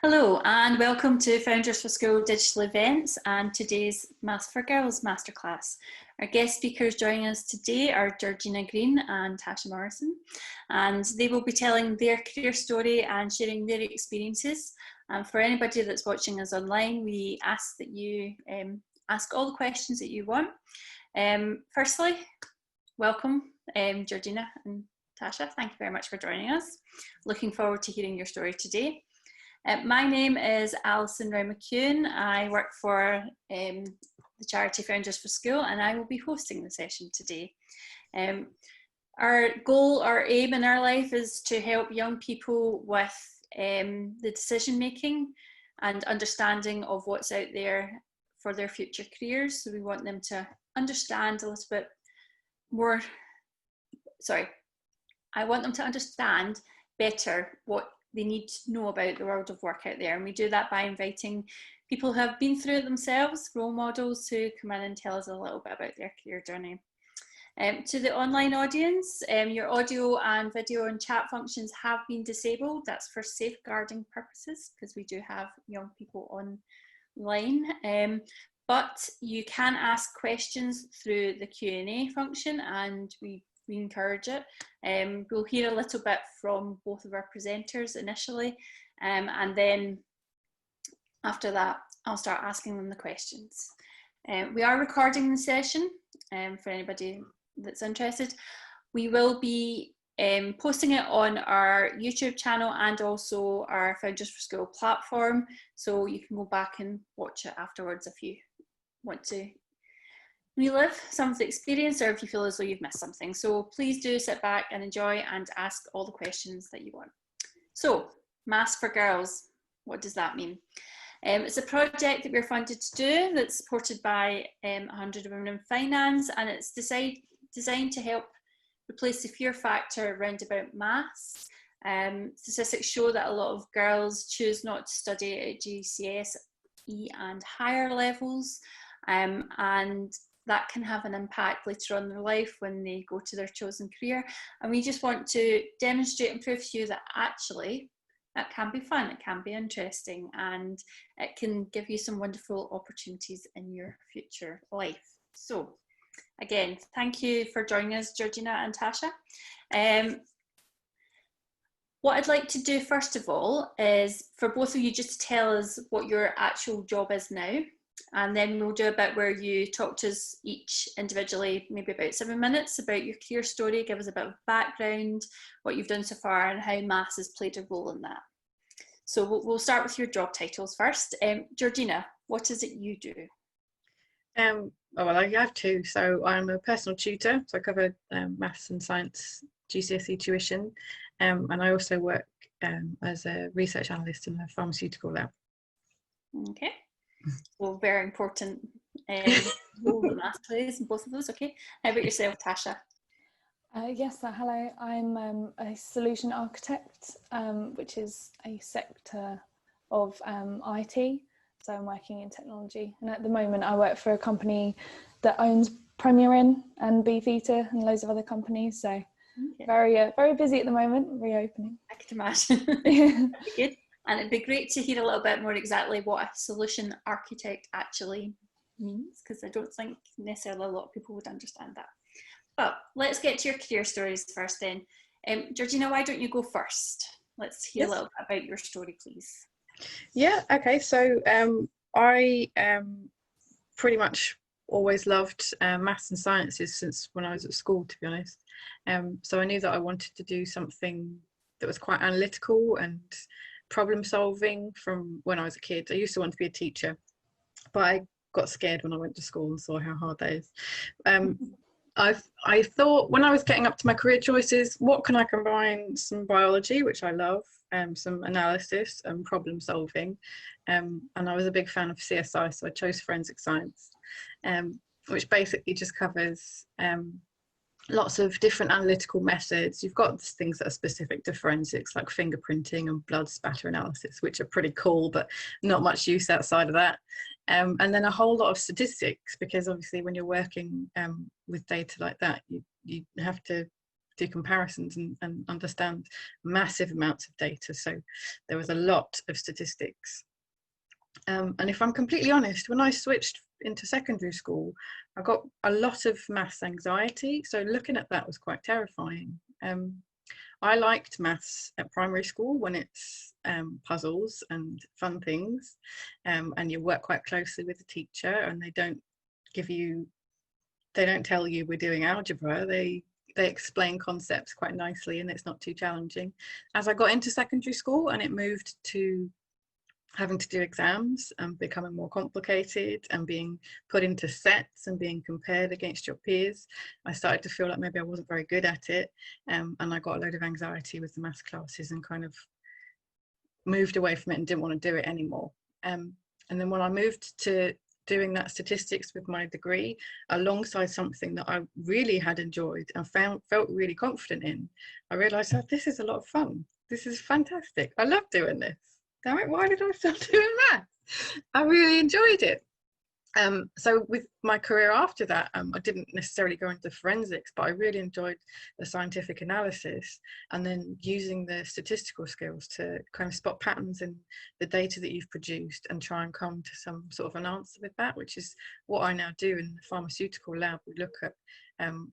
Hello and welcome to Founders for School digital events and today's Maths4Girls masterclass. Our guest speakers joining us today are Georgina Green and Tasha Morrison, and they will be telling their career story and sharing their experiences. And for anybody that's watching us online, we ask that you ask all the questions that you want. Firstly, welcome Georgina and Tasha. Thank you very much for joining us. Looking forward to hearing your story today. My name is Alison Ray Mccune. I work for the charity Founders for School, and I will be hosting the session today. Our goal, our aim in our life is to help young people with the decision making and understanding of what's out there for their future careers. So we want them to understand a little bit more, I want them to understand better what they need to know about the world of work out there, and we do that by inviting people who have been through it themselves, role models who come in and tell us a little bit about their career journey. To the online audience, your audio and video and chat functions have been disabled. That's for safeguarding purposes because we do have young people online, but you can ask questions through the Q&A function, and we encourage it. We'll hear a little bit from both of our presenters initially, and then after that I'll start asking them the questions. We are recording the session for anybody that's interested. We will be posting it on our YouTube channel and also our Founders for School platform, so you can go back and watch it afterwards if you want to relive some of the experience or if you feel as though you've missed something. So please do sit back and enjoy and ask all the questions that you want. So, Maths4Girls, what does that mean? It's a project that we're funded to do that's supported by 100 Women in Finance, and it's designed to help replace the fear factor around about maths. Statistics show that a lot of girls choose not to study at GCSE and higher levels, and that can have an impact later on in their life when they go to their chosen career. And we just want to demonstrate and prove to you that actually that can be fun, it can be interesting, and it can give you some wonderful opportunities in your future life. So again, thank you for joining us, Georgina and Tasha. What I'd like to do first of all is for both of you just to tell us what your actual job is now. And then we'll do a bit where you talk to us each individually, maybe about 7 minutes, about your career story, give us a bit of background, what you've done so far and how maths has played a role in that. So we'll start with your job titles first. Georgina, what is it you do? Well, I have two. So I'm a personal tutor, so I cover maths and science GCSE tuition, and I also work as a research analyst in a pharmaceutical lab. Okay. Well, very important role that maths plays in both of those. Okay, how about yourself, Tasha? Yes, hello. I'm a solution architect, which is a sector of IT. So I'm working in technology, and at the moment I work for a company that owns Premier Inn and Beefeater and loads of other companies. So okay. Very busy at the moment, reopening. I can imagine. That'd be good. And it'd be great to hear a little bit more exactly what a solution architect actually means, because I don't think necessarily a lot of people would understand that. But let's get to your career stories first then. Georgina, why don't you go first? Let's hear a little bit about your story, please. Yeah, okay. So I pretty much always loved maths and sciences since when I was at school, to be honest. So I knew that I wanted to do something that was quite analytical and problem solving from when I was a kid. I used to want to be a teacher, but I got scared when I went to school and saw how hard that is. I thought when I was getting up to my career choices, what can I combine? Some biology, which I love, some analysis and problem solving, and I was a big fan of CSI, so I chose forensic science, which basically just covers lots of different analytical methods. You've got things that are specific to forensics, like fingerprinting and blood spatter analysis, which are pretty cool, but not much use outside of that. And then a whole lot of statistics, because obviously when you're working with data like that, you have to do comparisons and understand massive amounts of data. So there was a lot of statistics. And if I'm completely honest, when I switched into secondary school, I got a lot of maths anxiety. So looking at that was quite terrifying. I liked maths at primary school when it's puzzles and fun things, and you work quite closely with the teacher, and they don't tell you we're doing algebra. They explain concepts quite nicely, and it's not too challenging. As I got into secondary school and it moved to having to do exams and becoming more complicated and being put into sets and being compared against your peers, I started to feel like maybe I wasn't very good at it, and I got a load of anxiety with the maths classes and kind of moved away from it and didn't want to do it anymore. And then when I moved to doing that statistics with my degree alongside something that I really had enjoyed and felt really confident in, I realised, oh, this is a lot of fun. This is fantastic. I love doing this. Damn it, why did I start doing maths? I really enjoyed it. So with my career after that, I didn't necessarily go into forensics, but I really enjoyed the scientific analysis and then using the statistical skills to kind of spot patterns in the data that you've produced and try and come to some sort of an answer with that, which is what I now do in the pharmaceutical lab. We look at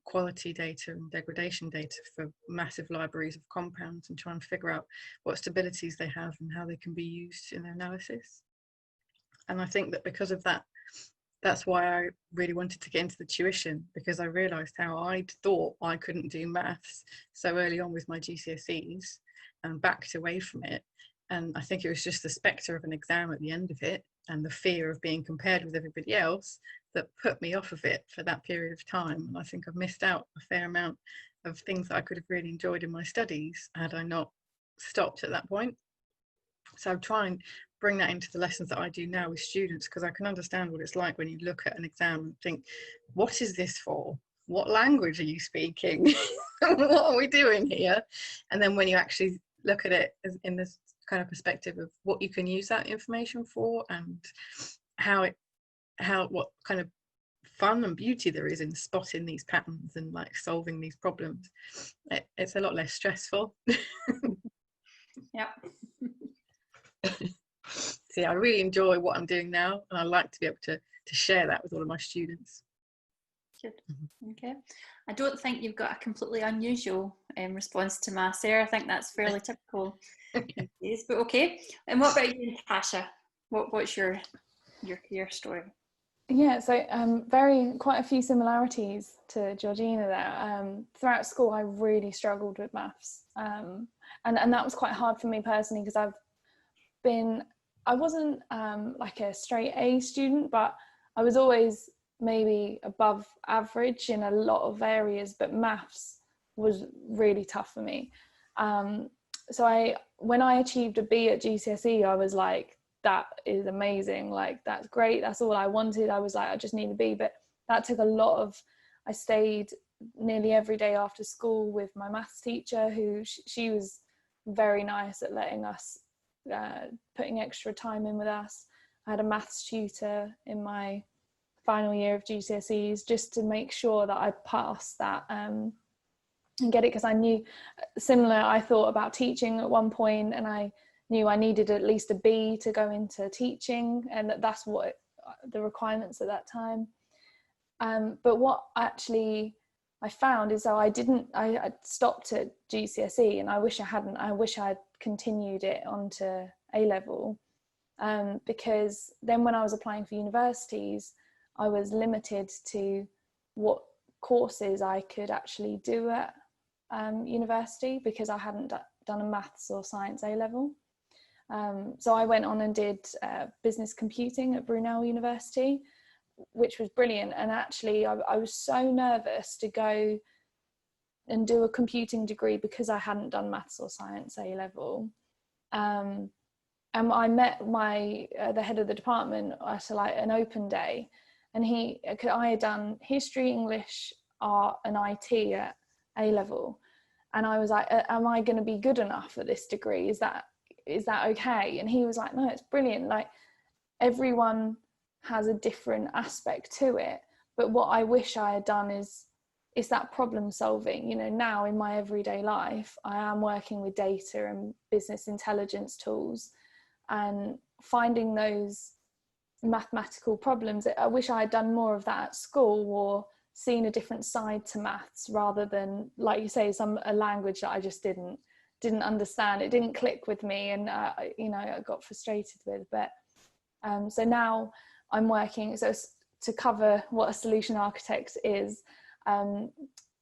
quality data and degradation data for massive libraries of compounds and try and figure out what stabilities they have and how they can be used in their analysis. And I think that because of that, that's why I really wanted to get into the tuition, because I realised how I'd thought I couldn't do maths so early on with my GCSEs and backed away from it. And I think it was just the spectre of an exam at the end of it and the fear of being compared with everybody else that put me off of it for that period of time. And I think I've missed out a fair amount of things that I could have really enjoyed in my studies had I not stopped at that point. So I'm trying to bring that into the lessons that I do now with students, because I can understand what it's like when you look at an exam and think, what is this for? What language are you speaking? What are we doing here? And then when you actually look at it in this kind of perspective of what you can use that information for and what kind of fun and beauty there is in spotting these patterns and like solving these problems, it's a lot less stressful. Yeah. See, I really enjoy what I'm doing now, and I like to be able to share that with all of my students. Good. Okay. I don't think you've got a completely unusual response to maths there. I think that's fairly typical. Yes, but okay. And what about you, Tasha? What's your career story? Yeah, so quite a few similarities to Georgina there. Throughout school, I really struggled with maths, and that was quite hard for me personally, because I wasn't like a straight A student, but I was always maybe above average in a lot of areas, but maths was really tough for me. So when I achieved a B at GCSE, I was like, that is amazing, like that's great, that's all I wanted. I was like, I just need a B. But that took a lot of, I stayed nearly every day after school with my maths teacher, who she was very nice at letting us putting extra time in with us. I had a maths tutor in my final year of GCSEs just to make sure that I passed that and get it, because I knew I thought about teaching at one point, and I knew I needed at least a B to go into teaching, and that's what the requirements at that time. But what actually I found is I stopped at GCSE, and I wish I hadn't. I wish I'd continued it onto A level, because then when I was applying for universities, I was limited to what courses I could actually do at university, because I hadn't done a maths or science A level. So I went on and did business computing at Brunel University, which was brilliant. And actually I was so nervous to go and do a computing degree because I hadn't done maths or science A level. And I met the head of the department at like an open day, and I had done history, English, art and IT at A level, and I was like, am I going to be good enough at this degree? Is that okay? And he was like, no, it's brilliant. Like, everyone has a different aspect to it, but what I wish I had done is it's that problem solving. You know, now in my everyday life, I am working with data and business intelligence tools, and finding those mathematical problems. I wish I had done more of that at school, or seen a different side to maths, rather than, like you say, a language that I just didn't understand. It didn't click with me, and you know, I got frustrated with. But so now I'm working, so to cover what a solution architect is,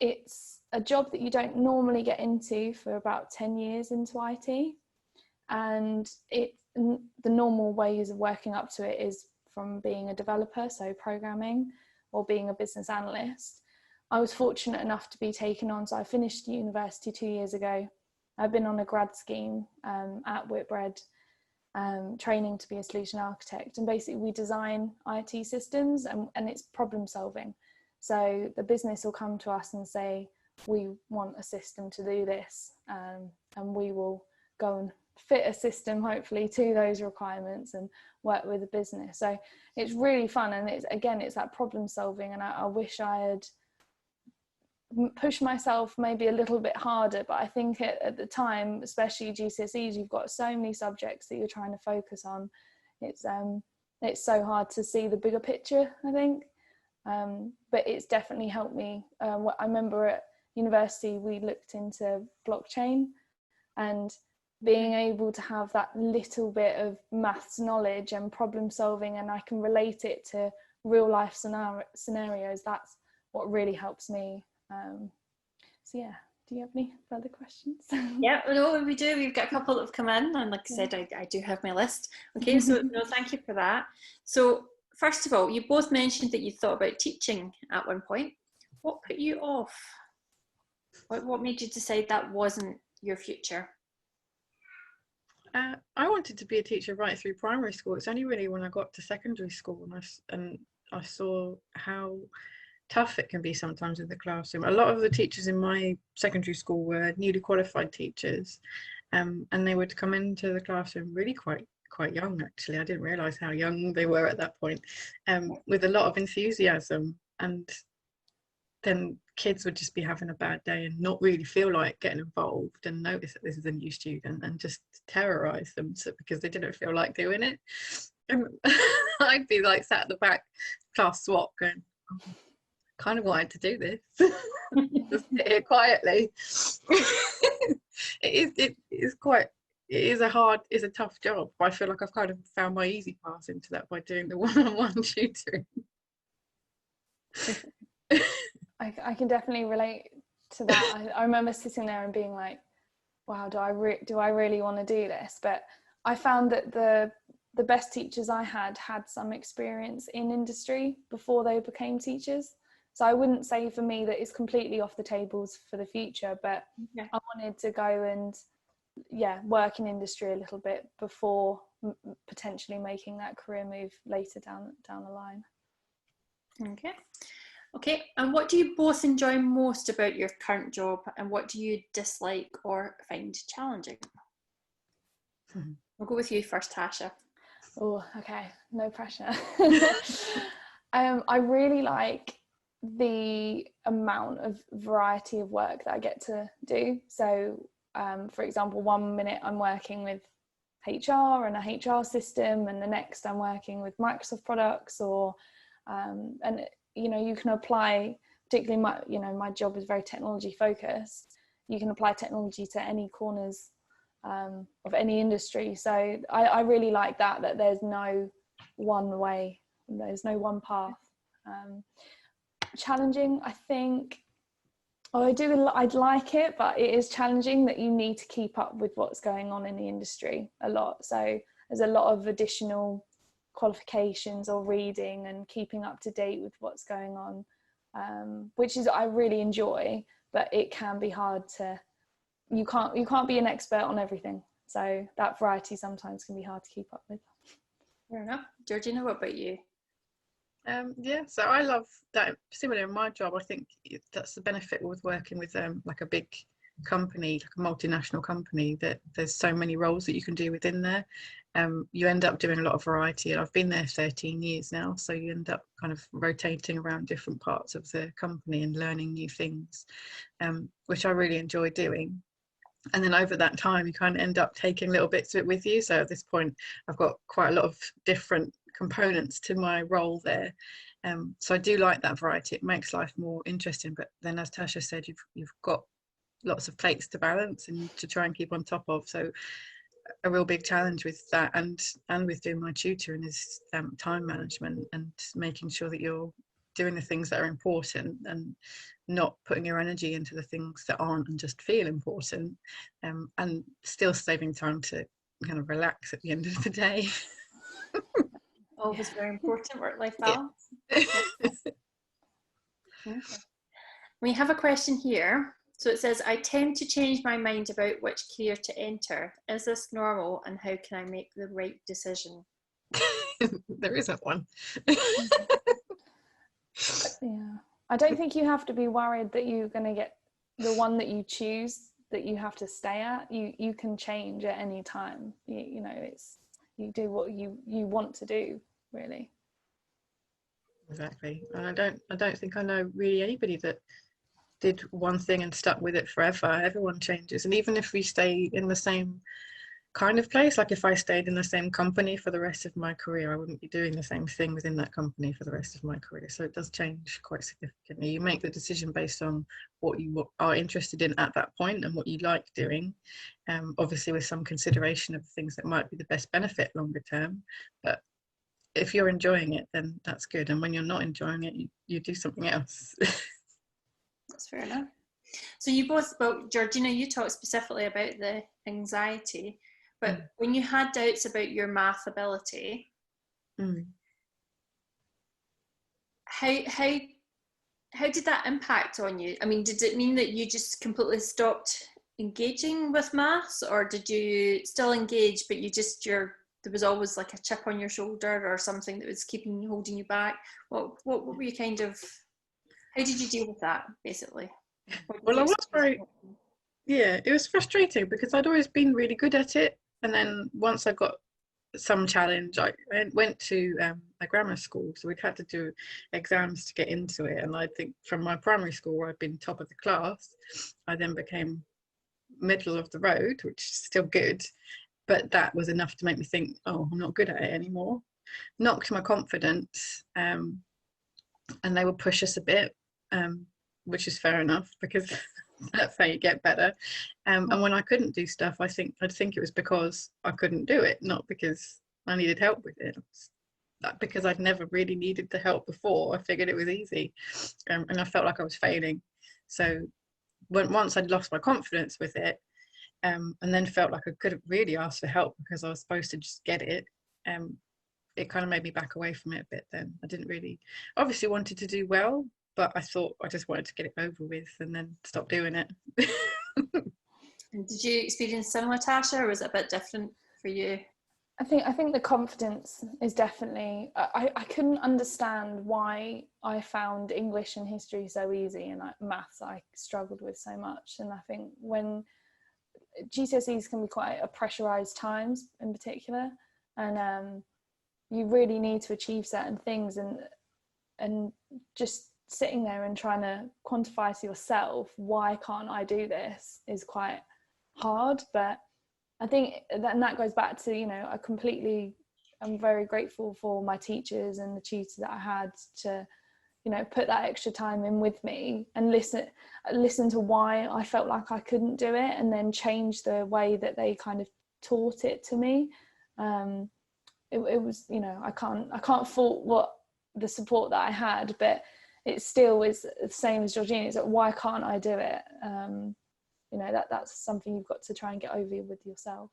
it's a job that you don't normally get into for about 10 years into IT, and the normal ways of working up to it is from being a developer, so programming, or being a business analyst. I was fortunate enough to be taken on, so I finished university 2 years ago. I've been on a grad scheme at Whitbread, training to be a solution architect, and basically we design IT systems, and it's problem solving. So the business will come to us and say, we want a system to do this, and we will go and fit a system hopefully to those requirements and work with the business. So it's really fun, and it's that problem solving, and I wish I had pushed myself maybe a little bit harder. But I think at the time, especially GCSEs, you've got so many subjects that you're trying to focus on. It's so hard to see the bigger picture, I think. But it's definitely helped me. I remember at university we looked into blockchain, and being able to have that little bit of maths knowledge and problem solving, and I can relate it to real life scenarios, that's what really helps me. So yeah, do you have any further questions? Yeah, no, we do. We've got a couple that have come in, and like I said, I do have my list. Okay, so no, thank you for that. So first of all, you both mentioned that you thought about teaching at one point. What put you off? What made you decide that wasn't your future? I wanted to be a teacher right through primary school. It's only really when I got to secondary school and I saw how tough it can be sometimes in the classroom. A lot of the teachers in my secondary school were newly qualified teachers, and they would come into the classroom really quite young, actually. I didn't realise how young they were at that point, with a lot of enthusiasm, and then kids would just be having a bad day and not really feel like getting involved, and notice that this is a new student and just terrorise them because they didn't feel like doing it. And I'd be like sat at the back, class swap, going, oh, kind of wanted to do this. Just sit here quietly. It is a tough job, but I feel like I've kind of found my easy path into that by doing the one-on-one tutoring. I can definitely relate to that. I remember sitting there and being like, wow, do I really want to do this? But I found that the best teachers I had some experience in industry before they became teachers. So I wouldn't say for me that it's completely off the tables for the future, but yeah. I wanted to go and work in industry a little bit before potentially making that career move later down the line. Okay, and what do you both enjoy most about your current job, and what do you dislike or find challenging? We'll go with you first, Tasha. Oh, okay, no pressure. I really like the amount of variety of work that I get to do. So, for example, 1 minute I'm working with HR and a HR system, and the next I'm working with Microsoft products, or and you know, you can apply, particularly my job is very technology focused. You can apply technology to any corners of any industry. So I really like that there's no one way, there's no one path. Challenging, I think, I'd like it, but it is challenging that you need to keep up with what's going on in the industry a lot. So there's a lot of additional qualifications or reading and keeping up to date with what's going on, which is I really enjoy, but it can be hard to, you can't be an expert on everything, so that variety sometimes can be hard to keep up with. Fair enough. Georgina, what about you? So I love that. Similar in my job, I think that's the benefit with working with like a big company, like a multinational company, that there's so many roles that you can do within there. You end up doing a lot of variety, and I've been there 13 years now, so you end up kind of rotating around different parts of the company and learning new things, which I really enjoy doing. And then over that time you kind of end up taking little bits of it with you. So at this point I've got quite a lot of different components to my role there. So I do like that variety. It makes life more interesting, but then, as Tasha said, you've got lots of plates to balance and to try and keep on top of. So a real big challenge with that, and with doing my tutoring, is time management and making sure that you're doing the things that are important and not putting your energy into the things that aren't and just feel important, and still saving time to kind of relax at the end of the day. Always very important, work-life balance. Yeah. Okay. We have a question here. So it says, I tend to change my mind about which career to enter. Is this normal, and how can I make the right decision? There isn't one. Yeah, I don't think you have to be worried that you're going to get the one that you choose that you have to stay at. You can change at any time. You know, it's, you do what you want to do, really. Exactly. And I don't think I know really anybody that did one thing and stuck with it forever. Everyone changes, and even if we stay in the same kind of place, like if I stayed in the same company for the rest of my career, I wouldn't be doing the same thing within that company for the rest of my career. So it does change quite significantly. You make the decision based on what you are interested in at that point and what you like doing, obviously with some consideration of things that might be the best benefit longer term. But if you're enjoying it, then that's good, and when you're not enjoying it, you do something else. That's fair enough. So you both, well, Georgina, you talked specifically about the anxiety, but when you had doubts about your math ability, how did that impact on you? I mean, did it mean that you just completely stopped engaging with maths, or did you still engage, but you just, there was always like a chip on your shoulder or something that was holding you back? What were you kind of, how did you deal with that, basically? Well, I was it was frustrating because I'd always been really good at it, and then once I got some challenge, I went to a grammar school, so we'd had to do exams to get into it, and I think from my primary school where I'd been top of the class, I then became middle of the road, which is still good, but that was enough to make me think, oh, I'm not good at it anymore. Knocked my confidence, and they would push us a bit, which is fair enough because that's how you get better. And when I couldn't do stuff, I'd think it was because I couldn't do it, not because I needed help with it. Because I'd never really needed the help before, I figured it was easy, and I felt like I was failing. So once I'd lost my confidence with it, and then felt like I couldn't really ask for help because I was supposed to just get it, it kind of made me back away from it a bit. Then I didn't really, obviously wanted to do well, but I thought I just wanted to get it over with and then stop doing it. And did you experience similar, Tasha, or was it a bit different for you? I think the confidence is definitely, I couldn't understand why I found English and history so easy, and maths I struggled with so much. And I think when GCSEs can be quite a pressurized times in particular, and you really need to achieve certain things, and just sitting there and trying to quantify to yourself, why can't I do this, is quite hard. But I think that goes back to, you know, I'm very grateful for my teachers and the tutors that I had to, you know, put that extra time in with me and listen to why I felt like I couldn't do it, and then change the way that they kind of taught it to me. It was, you know, I can't fault what the support that I had, but it still is the same as Georgina. It's like, why can't I do it? You know, that's something you've got to try and get over with yourself.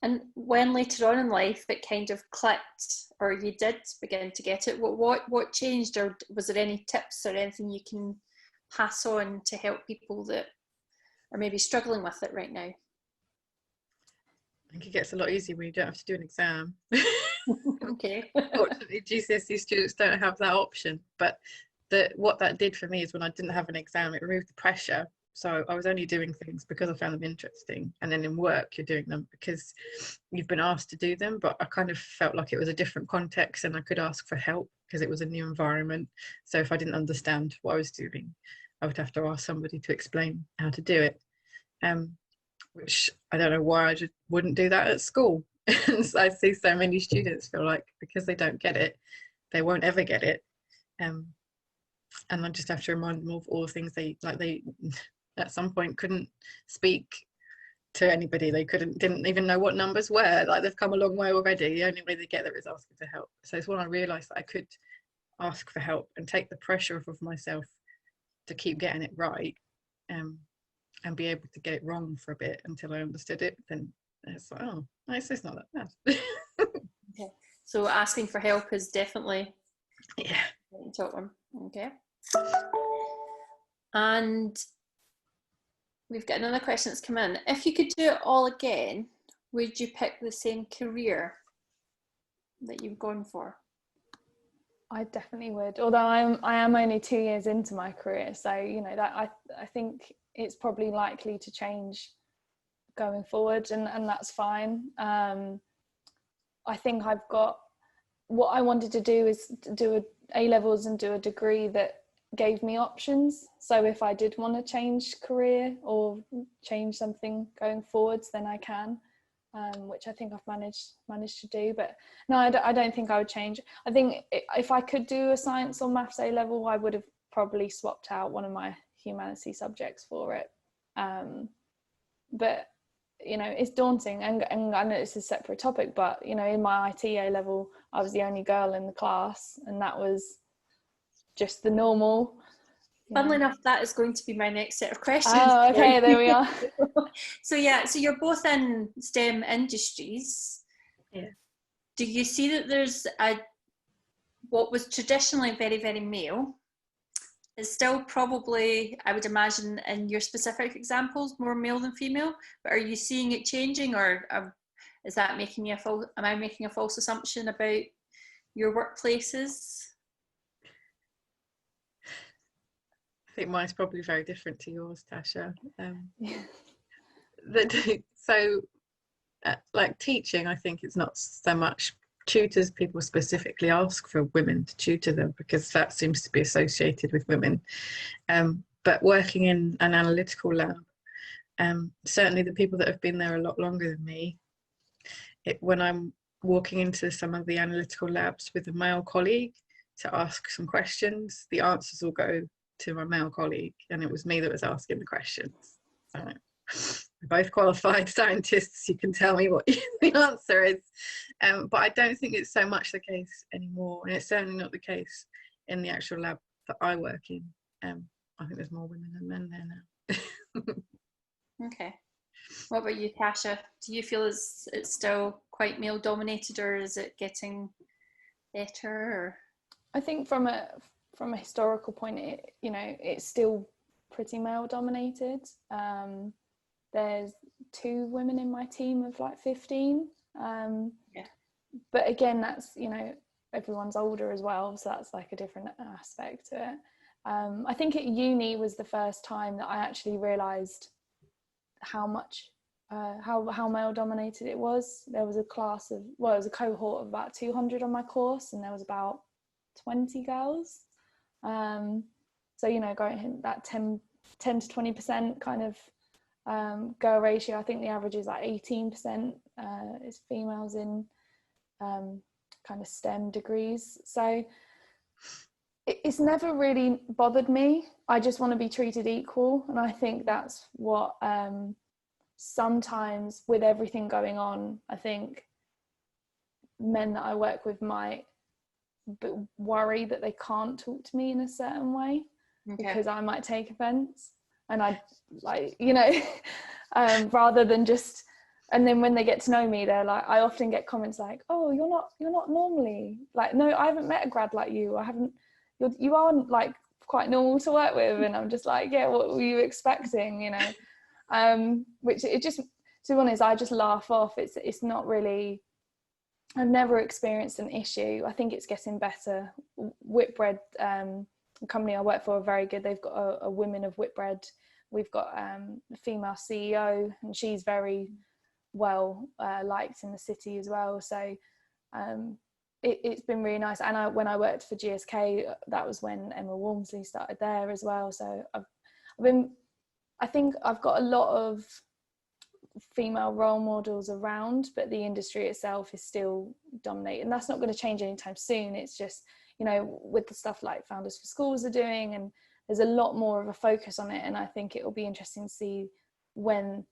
And when later on in life it kind of clicked, or you did begin to get it, what changed, or was there any tips or anything you can pass on to help people that are maybe struggling with it right now? I think it gets a lot easier when you don't have to do an exam. Okay. Fortunately, GCSE students don't have that option, but what that did for me is when I didn't have an exam, it removed the pressure. So I was only doing things because I found them interesting, and then in work you're doing them because you've been asked to do them. But I kind of felt like it was a different context and I could ask for help because it was a new environment. So if I didn't understand what I was doing, I would have to ask somebody to explain how to do it, which I don't know why I just wouldn't do that at school. So I see so many students feel like because they don't get it, they won't ever get it. And I just have to remind them of all the things they at some point couldn't speak to anybody. They didn't even know what numbers were. Like, they've come a long way already. The only way they get there is asking for help. So it's when I realised that I could ask for help and take the pressure off of myself to keep getting it right, and be able to get it wrong for a bit until I understood it. Then it's like, oh, it's not that bad. Okay. So asking for help is definitely important. Okay. And we've got another question that's come in. If you could do it all again, would you pick the same career that you've gone for? I definitely would. Although I am only 2 years into my career, so you know that I think it's probably likely to change going forward, and that's fine. I think I've got what I wanted to do is to do A-levels and do a degree that gave me options. So if I did want to change career or change something going forwards, then I can, which I think I've managed to do. But no, I don't think I would change. I think if I could do a science or maths A-level, I would have probably swapped out one of my humanity subjects for it. But you know, it's daunting, and I know it's a separate topic, but you know, in my IT A-level, I was the only girl in the class, and that was just the normal. Funnily enough, that is going to be my next set of questions. Oh, okay, there we are. So you're both in STEM industries. Yeah. Do you see that there's what was traditionally very, very male is still probably, I would imagine, in your specific examples, more male than female, but are you seeing it changing, or is that making you am I making a false assumption about your workplaces? I think mine's probably very different to yours, Tasha. Like teaching, I think it's not so much tutors. People specifically ask for women to tutor them because that seems to be associated with women. But working in an analytical lab, certainly the people that have been there a lot longer than me, when I'm walking into some of the analytical labs with a male colleague to ask some questions, the answers will go to my male colleague, and it was me that was asking the questions. So we're both qualified scientists. You can tell me what the answer is, but I don't think it's so much the case anymore, and it's certainly not the case in the actual lab that I work in. I think there's more women than men there now. Okay. What about you, Tasha? Do you feel it's still quite male dominated, or is it getting better? Or? I think from a historical point, it's still pretty male dominated. There's 2 women in my team of like 15. But again, that's, you know, everyone's older as well, so that's like a different aspect to it. I think at uni was the first time that I actually realised how much how male dominated it was. There was a it was a cohort of about 200 on my course, and there was about 20 girls. So, you know, going that 10 to 20% kind of girl ratio. I think the average is like 18% is females in kind of STEM degrees. So it's never really bothered me. I just want to be treated equal, and I think that's what sometimes with everything going on, I think men that I work with might worry that they can't talk to me in a certain way because I might take offense, and I like, you know, rather than just, and then when they get to know me, they're like, I often get comments like, oh, you're not normally like, no, I haven't met a grad like you. You are like quite normal to work with. And I'm just like, yeah, what were you expecting, you know? Which it just, to be honest, I just laugh off. It's not really, I've never experienced an issue. I think it's getting better. Whitbread, the company I work for, are very good. They've got a Women of Whitbread we've got a female CEO, and she's very well liked in the city as well. So it's been really nice. And when I worked for GSK, that was when Emma Walmsley started there as well. So I think I've got a lot of female role models around, but the industry itself is still dominated, and that's not going to change anytime soon. It's just, you know, with the stuff like Founders for Schools are doing, and there's a lot more of a focus on it. And I think it will be interesting to see when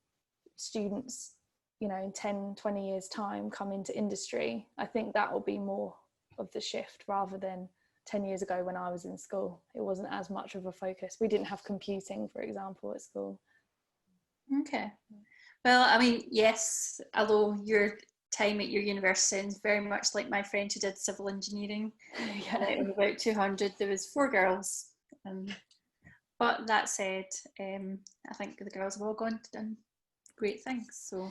students, you know, in 10, 20 years time come into industry. I think that will be more of the shift rather than 10 years ago when I was in school. It wasn't as much of a focus. We didn't have computing, for example, at school. Okay. Well, I mean, yes, although your time at your university sounds very much like my friend who did civil engineering. Yeah. In about 200, there was 4 girls. But that said, I think the girls have all gone and done great things. So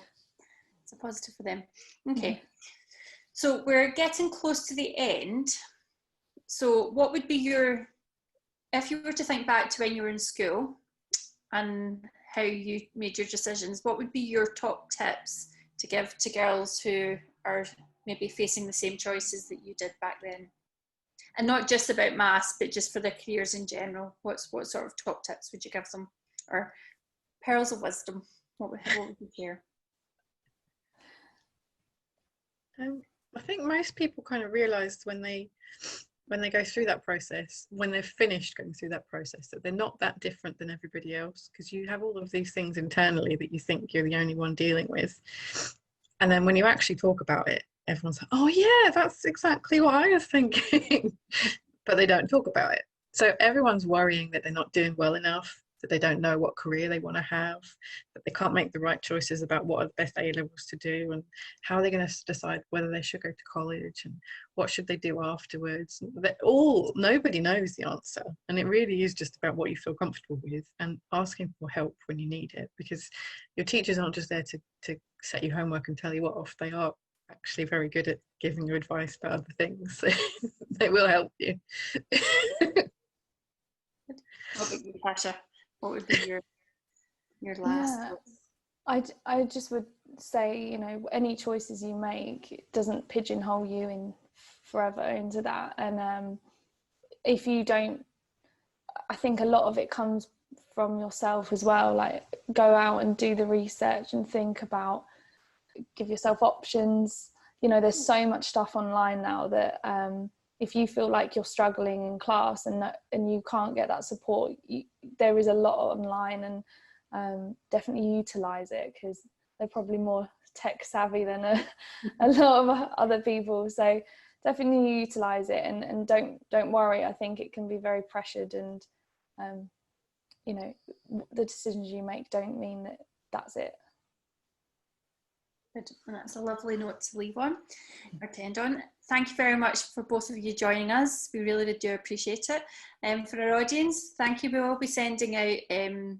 it's a positive for them. Okay. So we're getting close to the end. So what would be your, if you were to think back to when you were in school and how you made your decisions, what would be your top tips to give to girls who are maybe facing the same choices that you did back then? And not just about maths, but just for their careers in general. What sort of top tips would you give them? Or pearls of wisdom? What would you share? I think most people kind of realise when they go through that process, when they've finished going through that process, that they're not that different than everybody else, because you have all of these things internally that you think you're the only one dealing with. And then when you actually talk about it, everyone's like, oh yeah, that's exactly what I was thinking. But they don't talk about it. So everyone's worrying that they're not doing well enough, that they don't know what career they want to have, that they can't make the right choices about what are the best A-levels to do, and how are they going to decide whether they should go to college, and what should they do afterwards. Nobody knows the answer, and it really is just about what you feel comfortable with and asking for help when you need it, because your teachers aren't just there to set you homework and tell you off. They are actually very good at giving you advice about other things. So they will help you. What about you, Tasha? What would be your last? Yeah, I just would say, you know, any choices you make, it doesn't pigeonhole you in forever into that. And if you don't, I think a lot of it comes from yourself as well. Like, go out and do the research and think about, give yourself options. You know, there's so much stuff online now that if you feel like you're struggling in class and you can't get that support, there is a lot online, and definitely utilize it, because they're probably more tech savvy than a lot of other people. So definitely utilize it, and don't worry. I think it can be very pressured, and you know, the decisions you make don't mean that that's it. Good. And that's a lovely note to leave on or to end on. Thank you very much for both of you joining us. We really do appreciate it. For our audience, thank you. We will be sending out a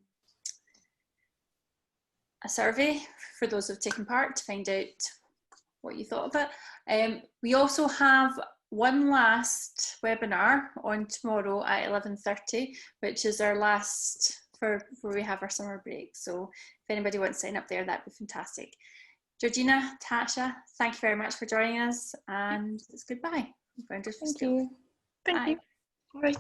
survey for those who have taken part to find out what you thought of it. We also have one last webinar on tomorrow at 11:30, which is our last for where we have our summer break. So if anybody wants to sign up there, that'd be fantastic. Georgina, Tasha, thank you very much for joining us, and it's goodbye. Thank you. Thank you. Bye.